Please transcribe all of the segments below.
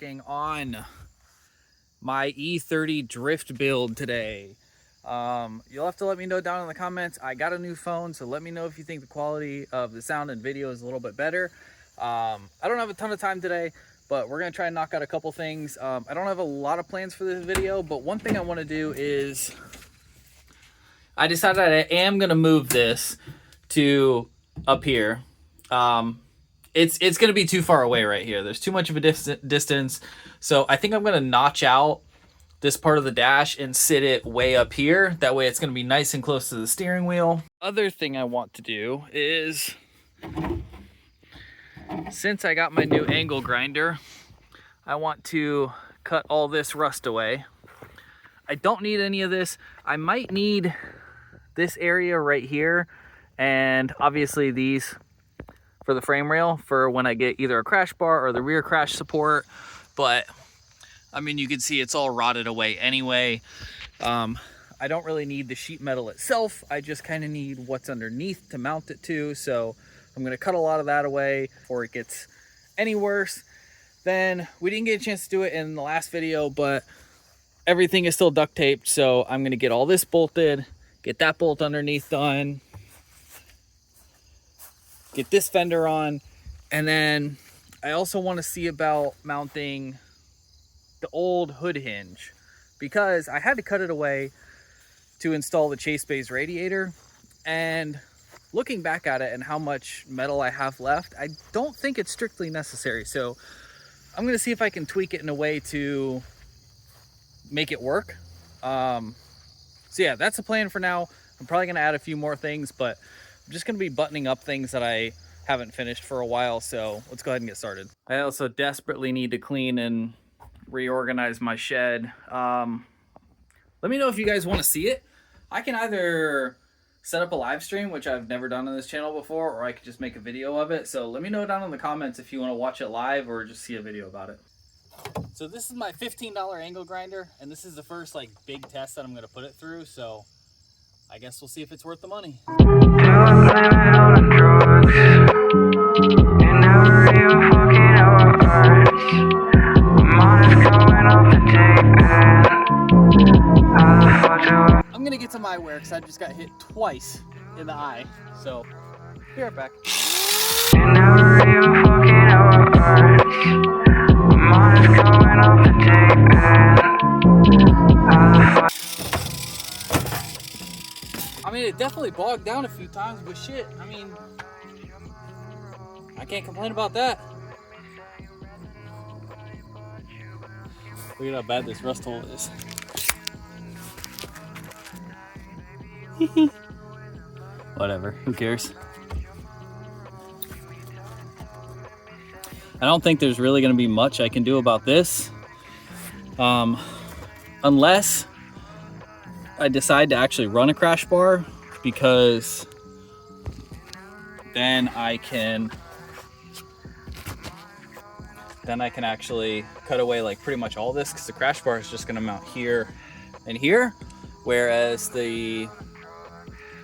working on my E30 drift build today. You'll have to let me know down in the comments. I got a new phone, so let me know if you think the quality of the sound and video is a little bit better. I don't have a ton of time today, but we're gonna try and knock out a couple things. I don't have a lot of plans for this video, but one thing I want to do is I decided I am gonna move this to up here. It's gonna be too far away right here. There's too much of a distance, so I think I'm gonna notch out this part of the dash and sit it way up here. That way it's gonna be nice and close to the steering wheel. Other thing I want to do is, since I got my new angle grinder, I want to cut all this rust away. I don't need any of this. I might need this area right here, and obviously these for the frame rail for when I get either a crash bar or the rear crash support. But I mean, you can see it's all rotted away anyway. I don't really need the sheet metal itself. I just kind of need what's underneath to mount it to. So I'm gonna cut a lot of that away before it gets any worse. Then we didn't get a chance to do it in the last video, but everything is still duct taped. So I'm gonna get all this bolted, get that bolt underneath done, get this fender on, and then I also want to see about mounting the old hood hinge, because I had to cut it away to install the Chase Bay's radiator, and looking back at it and how much metal I have left, I don't think it's strictly necessary. So I'm going to see if I can tweak it in a way to make it work. So yeah, that's the plan for now. I'm probably going to add a few more things, but I'm just going to be buttoning up things that I haven't finished for a while. So let's go ahead and get started. I also desperately need to clean and reorganize my shed. Let me know if you guys want to see it. I can either set up a live stream, which I've never done on this channel before, or I could just make a video of it. So let me know down in the comments if you want to watch it live or just see a video about it. So this is my $15 angle grinder, and this is the first like big test that I'm going to put it through. So I guess we'll see if it's worth the money. I'm gonna get some eyewear because I just got hit twice in the eye. So be right back. I mean, it definitely bogged down a few times, but shit, I mean, I can't complain about that. Look at how bad this rust hole is. Whatever, who cares? I don't think there's really going to be much I can do about this, unless I decide to actually run a crash bar, because then I can actually cut away like pretty much all this, because the crash bar is just going to mount here and here, whereas the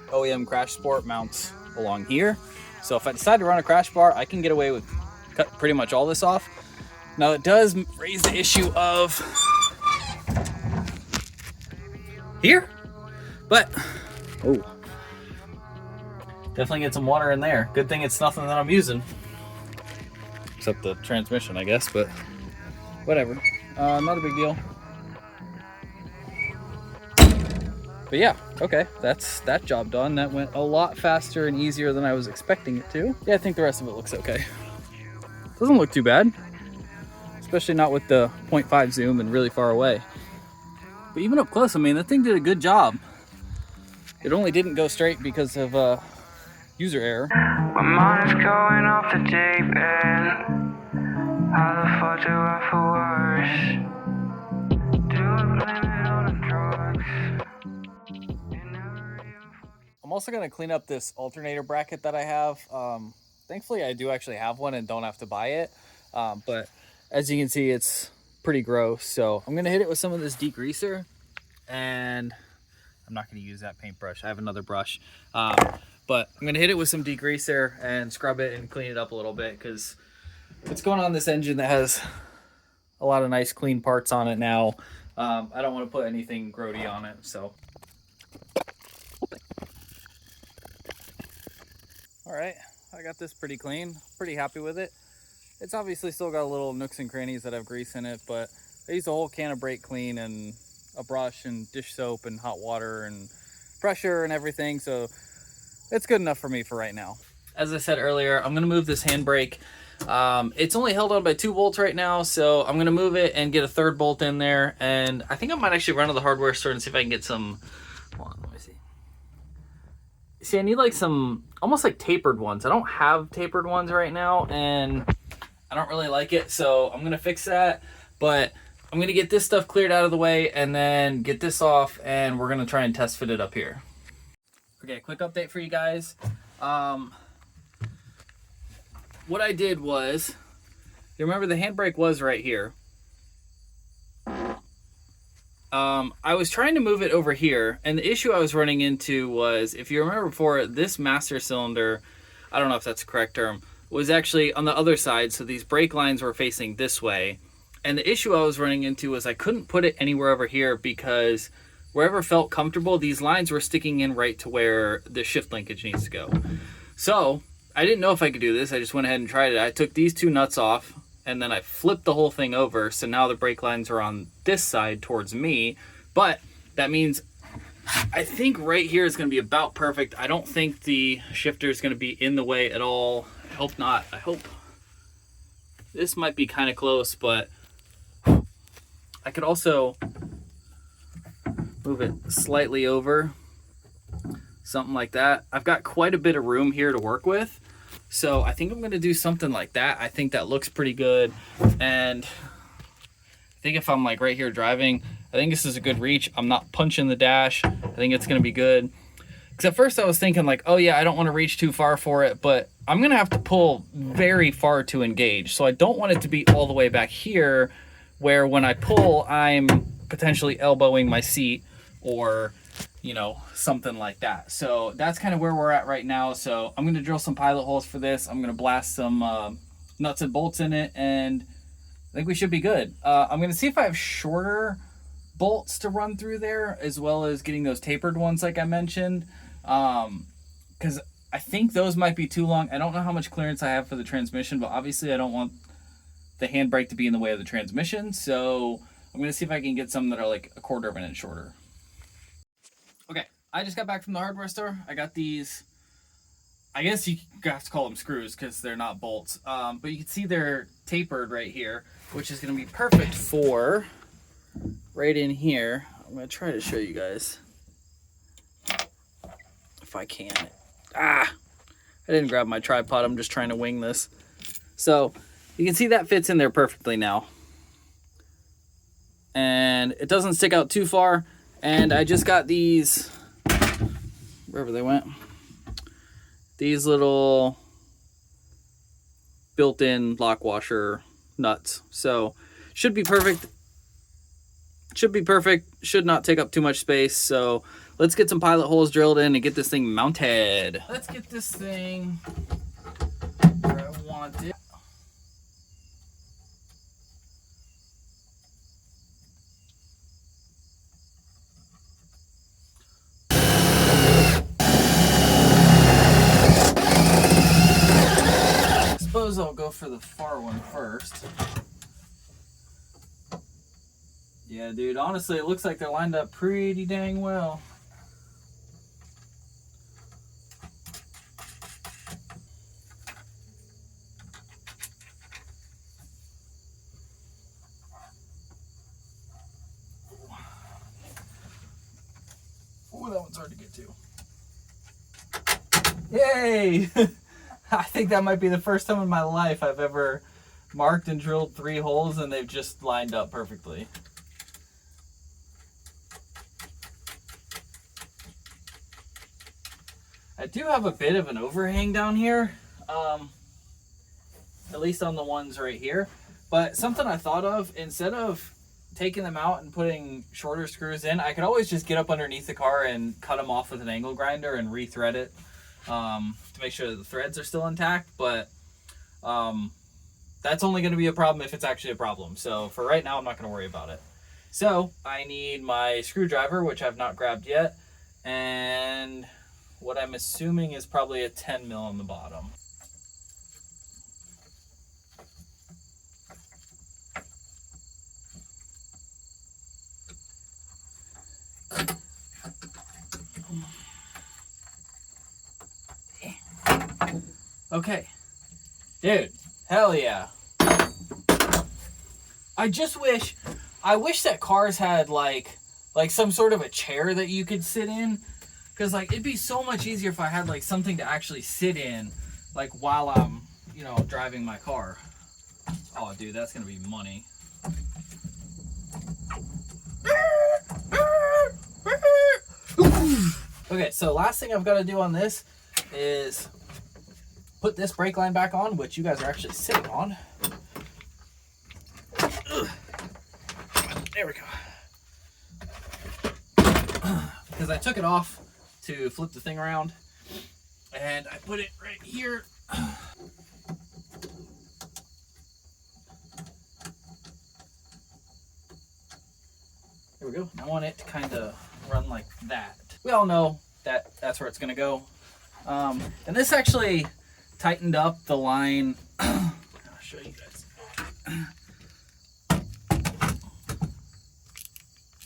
OEM crash support mounts along here. So if I decide to run a crash bar, I can get away with cut pretty much all this off. Now it does raise the issue of here, but oh, definitely get some water in there. Good thing it's nothing that I'm using, except the transmission, I guess, but whatever. Not a big deal. But yeah, okay, that's that job done. That went a lot faster and easier than I was expecting it to. Yeah, I think the rest of it looks okay. Doesn't look too bad, especially not with the 0.5 zoom and really far away. But even up close, I mean, that thing did a good job. It only didn't go straight because of user error. My mind is going off the deep end. How the fuck do I feel worse? Do I blame it on the drugs? I'm also gonna clean up this alternator bracket that I have. Thankfully I do actually have one and don't have to buy it. But as you can see, it's pretty gross. So I'm gonna hit it with some of this degreaser, and I'm not gonna use that paintbrush. I have another brush. But I'm gonna hit it with some degreaser and scrub it and clean it up a little bit, because what's going on in this engine that has a lot of nice clean parts on it now. I don't want to put anything grody on it, so. All right, I got this pretty clean, pretty happy with it. It's obviously still got a little nooks and crannies that have grease in it, but I used a whole can of brake clean and a brush and dish soap and hot water and pressure and everything, so it's good enough for me for right now. As I said earlier, I'm gonna move this handbrake. It's only held on by 2 bolts right now, so I'm gonna move it and get a 3rd bolt in there, and I think I might actually run to the hardware store and see if I can get some, hold on, let me see. See, I need like some, almost like tapered ones. I don't have tapered ones right now, and I don't really like it, so I'm gonna fix that, but I'm gonna get this stuff cleared out of the way and then get this off, and we're gonna try and test fit it up here. Okay, quick update for you guys. What I did was, you remember the handbrake was right here. I was trying to move it over here, and the issue I was running into was, if you remember before, this master cylinder, I don't know if that's the correct term, was actually on the other side, so these brake lines were facing this way. And the issue I was running into was I couldn't put it anywhere over here because wherever felt comfortable, these lines were sticking in right to where the shift linkage needs to go. So I didn't know if I could do this. I just went ahead and tried it. I took these 2 nuts off, and then I flipped the whole thing over, so now the brake lines are on this side towards me. But that means I think right here is going to be about perfect. I don't think the shifter is going to be in the way at all. I hope not. I hope this might be kind of close, but I could also move it slightly over, something like that. I've got quite a bit of room here to work with, so I think I'm going to do something like that. I think that looks pretty good, and I think if I'm like right here driving, I think this is a good reach. I'm not punching the dash. I think it's going to be good. Because at first I was thinking like, oh yeah, I don't want to reach too far for it, but I'm going to have to pull very far to engage. So I don't want it to be all the way back here where when I pull, I'm potentially elbowing my seat or, you know, something like that. So that's kind of where we're at right now. So I'm going to drill some pilot holes for this. I'm going to blast some nuts and bolts in it, and I think we should be good. I'm going to see if I have shorter bolts to run through there, as well as getting those tapered ones like I mentioned, because I think those might be too long. I don't know how much clearance I have for the transmission, but obviously I don't want the handbrake to be in the way of the transmission, so I'm going to see if I can get some that are like 1/4 of an inch shorter. Okay, I just got back from the hardware store. I got these, I guess you have to call them screws because they're not bolts, but you can see they're tapered right here, which is going to be perfect for right in here. I'm going to try to show you guys if I can. I didn't grab my tripod. I'm just trying to wing this. So you can see that fits in there perfectly now. And it doesn't stick out too far. And I just got these, wherever they went, these little built-in lock washer nuts. So should be perfect. Should be perfect. Should not take up too much space. So let's get some pilot holes drilled in and get this thing mounted. Let's get this thing where I want it. I suppose I'll go for the far one first. Yeah, dude, honestly, it looks like they're lined up pretty dang well. Oh, that one's hard to get to. Yay! I think that might be the first time in my life I've ever marked and drilled 3 holes and they've just lined up perfectly. I do have a bit of an overhang down here, at least on the ones right here. But something I thought of, instead of taking them out and putting shorter screws in, I could always just get up underneath the car and cut them off with an angle grinder and rethread it to make sure that the threads are still intact. But that's only going to be a problem if it's actually a problem. So for right now, I'm not going to worry about it. So I need my screwdriver, which I've not grabbed yet, and what I'm assuming is probably a 10 mil on the bottom. Okay, dude, hell yeah. I wish that cars had like some sort of a chair that you could sit in, because like it'd be so much easier if I had like something to actually sit in, like while I'm, you know, driving my car. Oh dude, that's gonna be money. Okay, so last thing I've got to do on this is put this brake line back on, which you guys are actually sitting on. There we go. Because I took it off to flip the thing around, and I put it right here. There we go. I want it to kind of run like that. We all know that that's where it's going to go. And this actually tightened up the line. I'll show you guys.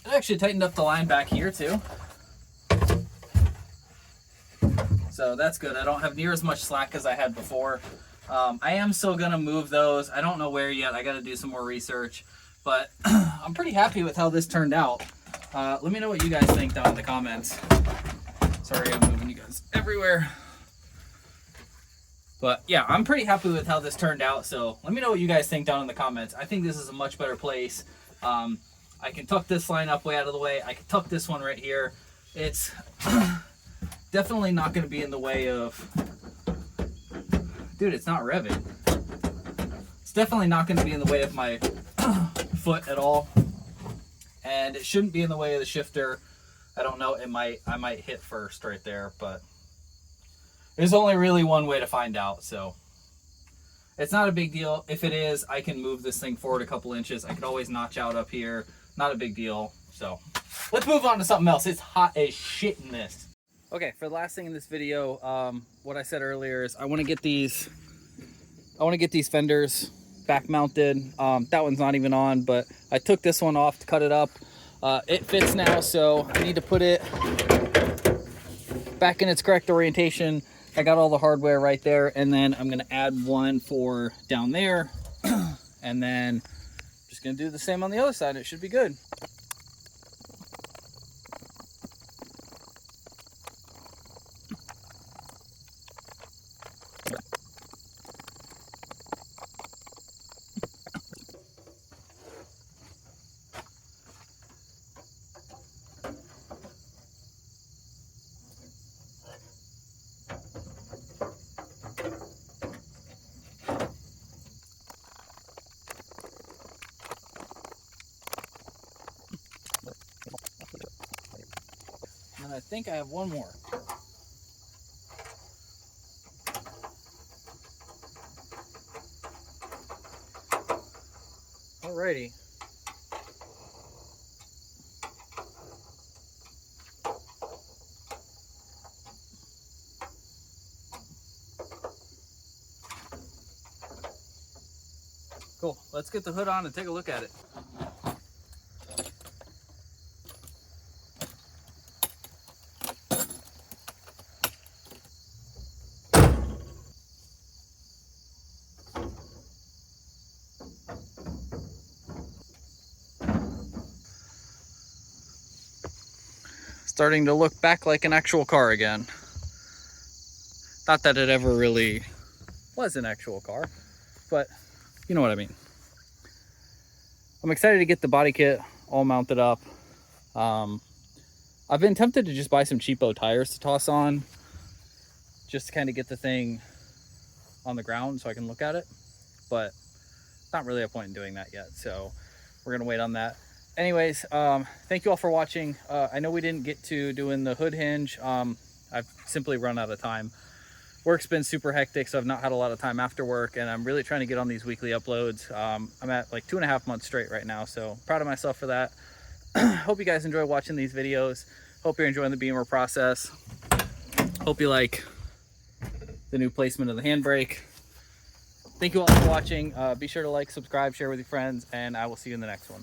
It actually tightened up the line back here too. So that's good. I don't have near as much slack as I had before. I am still going to move those. I don't know where yet. I got to do some more research. But I'm pretty happy with how this turned out. Let me know what you guys think down in the comments. Sorry, I'm moving you guys everywhere. But yeah, I'm pretty happy with how this turned out. So let me know what you guys think down in the comments. I think this is a much better place. I can tuck this line up way out of the way. I can tuck this one right here. It's definitely not going to be in the way of... Dude, it's not revving. It's definitely not going to be in the way of my foot at all. And it shouldn't be in the way of the shifter. I don't know, I might hit first right there, but there's only really one way to find out, so it's not a big deal. If it is, I can move this thing forward a couple inches. I could always notch out up here. Not a big deal. So let's move on to something else. It's hot as shit in this. Okay, for the last thing in this video, what I said earlier is I want to get these fenders back mounted. That one's not even on, but I took this one off to cut it up. It fits now, so I need to put it back in its correct orientation. I got all the hardware right there, and then I'm gonna add one for down there, and then just gonna do the same on the other side. It should be good. And I think I have one more. Alrighty. Cool. Let's get the hood on and take a look at it. Starting to look back like an actual car again. Not that it ever really was an actual car, but you know what I mean. I'm excited to get the body kit all mounted up. I've been tempted to just buy some cheapo tires to toss on, just to kind of get the thing on the ground so I can look at it, but not really a point in doing that yet, so we're gonna wait on that. Anyways, thank you all for watching. I know we didn't get to doing the hood hinge. I've simply run out of time. work's been super hectic, so I've not had a lot of time after work, and I'm really trying to get on these weekly uploads. I'm at like 2.5 months straight right now, so proud of myself for that. Hope you guys enjoy watching these videos. Hope you're enjoying the Beamer process. Hope you like the new placement of the handbrake. Thank you all for watching. Be sure to like, subscribe, share with your friends, and I will see you in the next one.